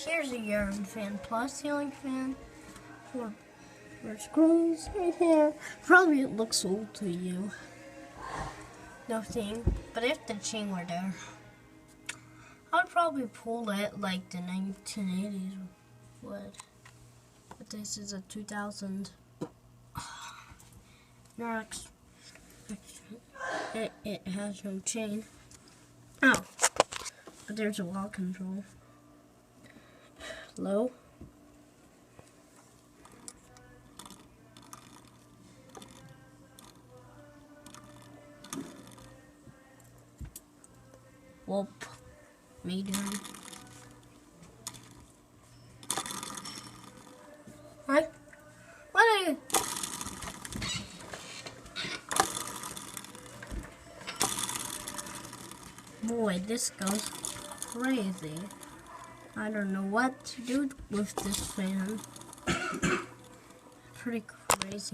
here's a Uriun Fan plus ceiling fan for screws right here. Probably it looks old to you. Nothing, but if the chain were there, I'd probably pull it like the 1980s would. But this is a 2000. Next, it has no chain. Oh, but there's a wall control. Low. Whoop. Medium. What? What are you? Boy, this goes crazy. I don't know what to do with this fan. Pretty crazy.